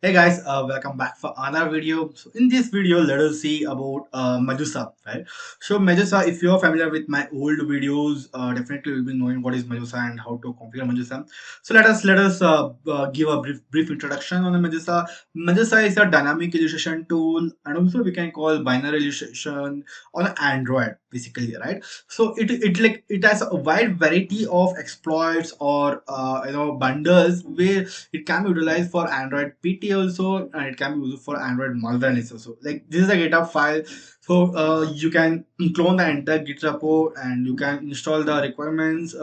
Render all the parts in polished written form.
Hey guys, welcome back for another video. So in this video, let us see about MEDUSA, right? So MEDUSA, if you're familiar with my old videos, definitely you'll be knowing what is MEDUSA and how to configure MEDUSA. So let us give a brief introduction on the MEDUSA. MEDUSA is a dynamic illustration tool, and also we can call binary illustration on Android, basically, right? So it has a wide variety of exploits or bundles where it can be utilized for Android PT also, and it can be used for Android Malware Analysis also. Like this is a GitHub file, so you can clone the entire Git repo and you can install the requirements.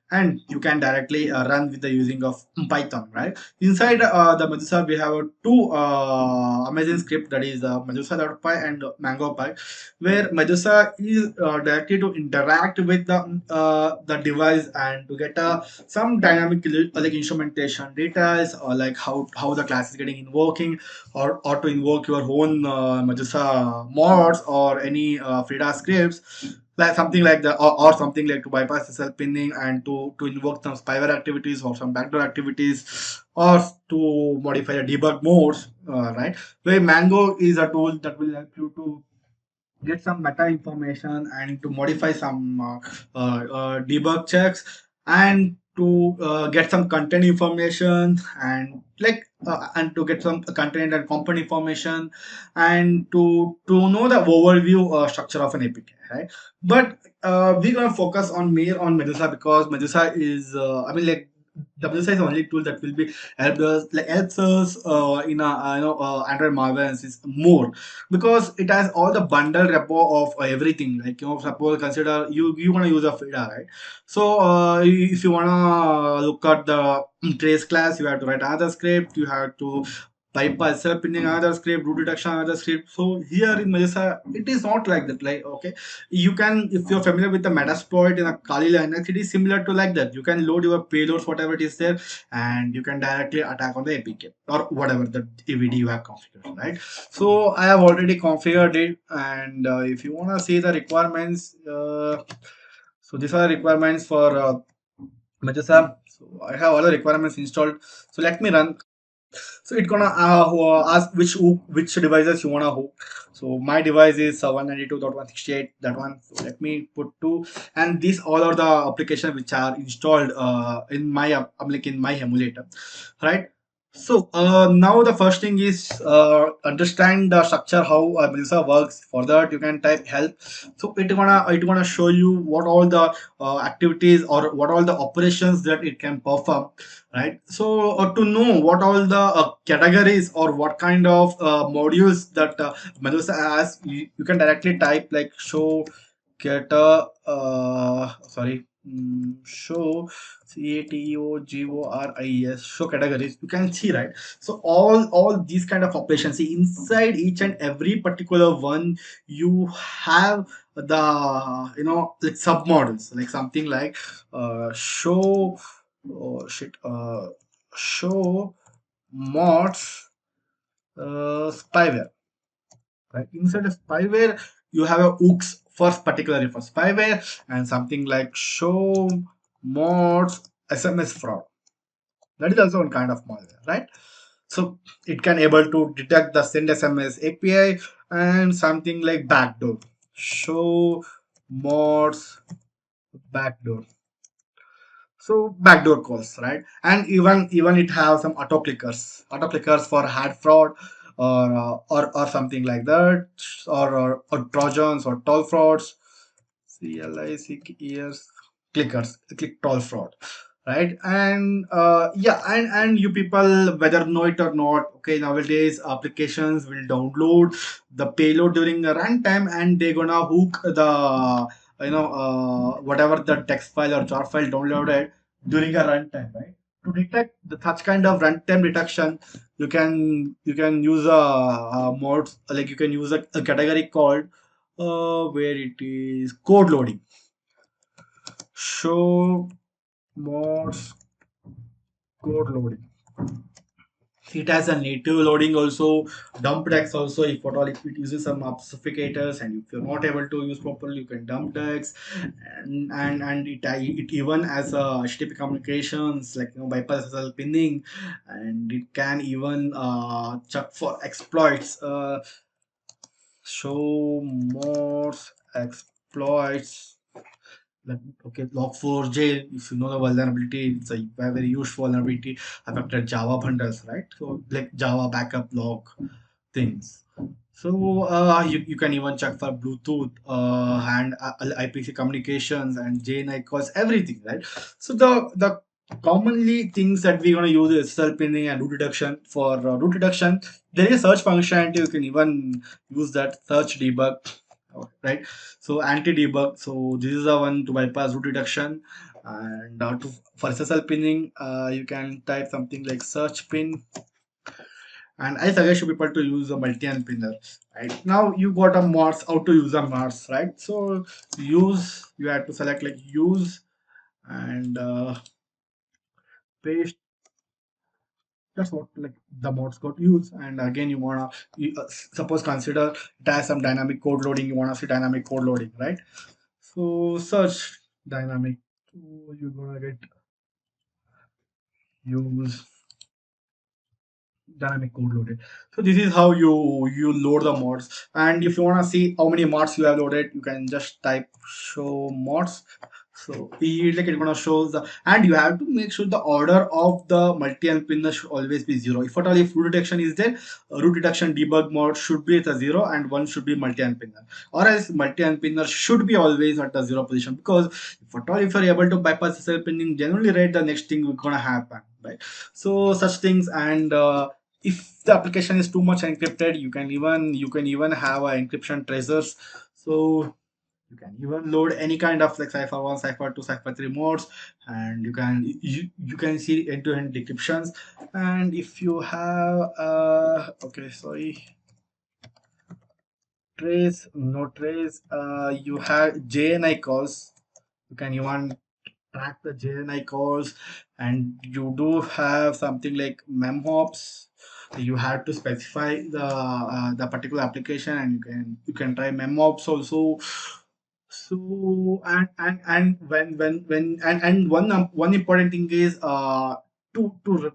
And you can directly run with the using of Python, right? Inside the Medusa, we have two amazing script, that is Medusa.py and Mango.py, where Medusa is directly to interact with the device and to get some dynamic like instrumentation details, or like how the class is getting invoking, or to invoke your own Medusa mods or any Frida scripts, like something like that, or something like to bypass the self pinning and to invoke some spyware activities or some backdoor activities, or to modify the debug modes, right? Where Mango is a tool that will help you to get some meta information and to modify some debug checks, and to get some content information, and to get some content and component information, and to know the overview structure of an APK, right? But we're gonna focus on more on Medusa, because Medusa is Medusa is the only tool that will be helps us in a Android Marvel analysis more, because it has all the bundle repo of everything. Like, suppose consider you want to use a FIDA, right? So if you want to look at the trace class, you have to write another script, you have to bypass self pinning another script, root detection another script. So here in Melissa, it is not like that. Like, okay, you can, if you're familiar with the Metasploit in a Kali Linux, it is similar to like that. You can load your payloads, whatever it is there, and you can directly attack on the APK or whatever the AVD you have configured, right? So I have already configured it, and if you want to see the requirements, so these are requirements for Medusa. So I have all the requirements installed. So let me run. So it's gonna ask which devices you wanna hook. So my device is 192.168, that one. So let me put two, and these all are the applications which are installed in my like in my emulator, right? So now the first thing is understand the structure, how Melissa works. For that, you can type help. So it gonna show you what all the activities or what all the operations that it can perform, right? So to know what all the categories or what kind of modules that Medusa has, you can directly type like show show categories, show categories. You can see, right? So all these kind of operations, see, inside each and every particular one, you have the like submodels, like something like show oh shit show mods spyware, right? Inside a spyware, you have a hooks first, particularly for spyware, and something like show mods SMS fraud. That is also one kind of malware, right? So it can able to detect the send SMS API, and something like backdoor. Show mods backdoor. So backdoor calls, right? And even it have some auto clickers for hard fraud, or something like that, or trojans or toll frauds. CLICKES clickers, click toll fraud, right? And yeah, and you people, whether know it or not, okay, nowadays applications will download the payload during the runtime, and they're gonna hook the whatever the text file or jar file downloaded during a runtime, right? To detect the such kind of runtime detection, you can use a mode, like you can use a category called where it is code loading. Show mods code loading. It has a native loading also, dump decks also. If at all if it uses some obfuscators, and if you're not able to use properly, you can dump decks, and it even has HTTP communications, like bypass SSL pinning, and it can even check for exploits. Show more exploits. Like, okay, log4j, if you know the vulnerability, it's a very huge vulnerability affected Java bundles, right? So like Java backup log things. So you can even check for Bluetooth and IPC communications and JNI calls, everything, right? So the commonly things that we're gonna use is SSL pinning and root reduction. For root reduction, there is a search functionality. You can even use that search debug, right? So anti debug. So this is the one to bypass root reduction. And for SSL pinning, you can type something like search pin, and I suggest you people to use a multi-end pinner. Right now, you got a mods. How to use a mods, right? So use, you have to select like use, and paste. That's what like the mods got used. And again, you wanna suppose consider it has some dynamic code loading. You wanna see dynamic code loading, right? So search dynamic. So you're gonna get use dynamic code loaded. So this is how you load the mods. And if you want to see how many mods you have loaded, you can just type show mods. So like it's gonna show the, and you have to make sure the order of the multi and pinner should always be zero. If at all if root detection is there, root detection debug mode should be at a zero and one should be multi and pinner, or else multi and pinner should be always at the zero position, because if at all if you're able to bypass SSL pinning, generally right, the next thing is gonna happen, right? So such things. And if the application is too much encrypted, you can even have a encryption traces. So you can even load any kind of like cipher 1, cipher 2, cipher 3 modes, and you can see end-to-end decryptions. And if you have okay, sorry, trace, no trace, you have JNI calls. You can even track the JNI calls, and you do have something like memhops. You have to specify the particular application, and you can try memhops also. So and when and one important thing is to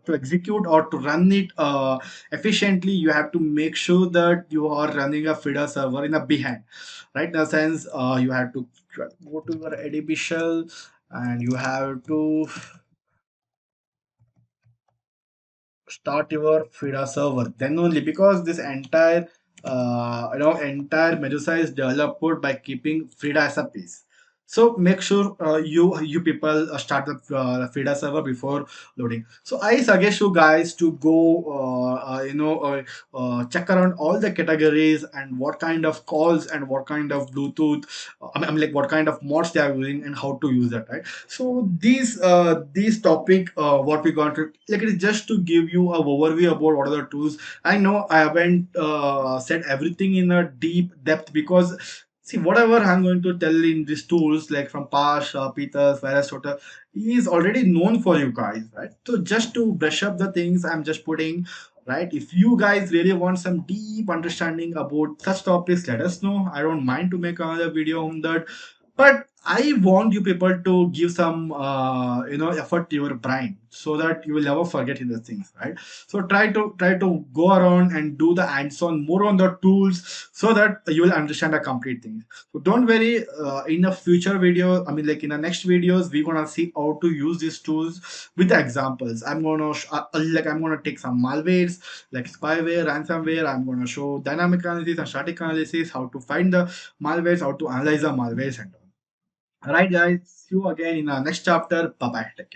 execute or to run it efficiently, you have to make sure that you are running a FIDA server in a behind, right? In a sense, you have to go to your ADB shell, and you have to start your FIDA server. Then only, because this entire Medusa is developed by keeping FIDA as a piece. So make sure you people start the FIDA server before loading. So I suggest you guys to go check around all the categories and what kind of calls and what kind of Bluetooth, I mean like what kind of mods they are using and how to use that, right? So these topic what we got to, like, it is just to give you a overview about what are the tools. I know I haven't said everything in a deep depth, because see, whatever I'm going to tell in these tools, like from Pash, Peters, Virus Total, is already known for you guys, right? So just to brush up the things I'm just putting, right? If you guys really want some deep understanding about such topics, let us know. I don't mind to make another video on that. But I want you people to give some effort to your brain, so that you will never forget in the things, right? So try to go around and do the hands-on more on the tools, so that you will understand the complete thing. So don't worry, in a future video, I mean like in the next videos, we're gonna see how to use these tools with the examples. I'm gonna take some malwares like spyware, ransomware. I'm gonna show dynamic analysis and static analysis, how to find the malwares, how to analyze the malwares, and all. All right, guys. See you again in our next chapter. Bye bye. Take care.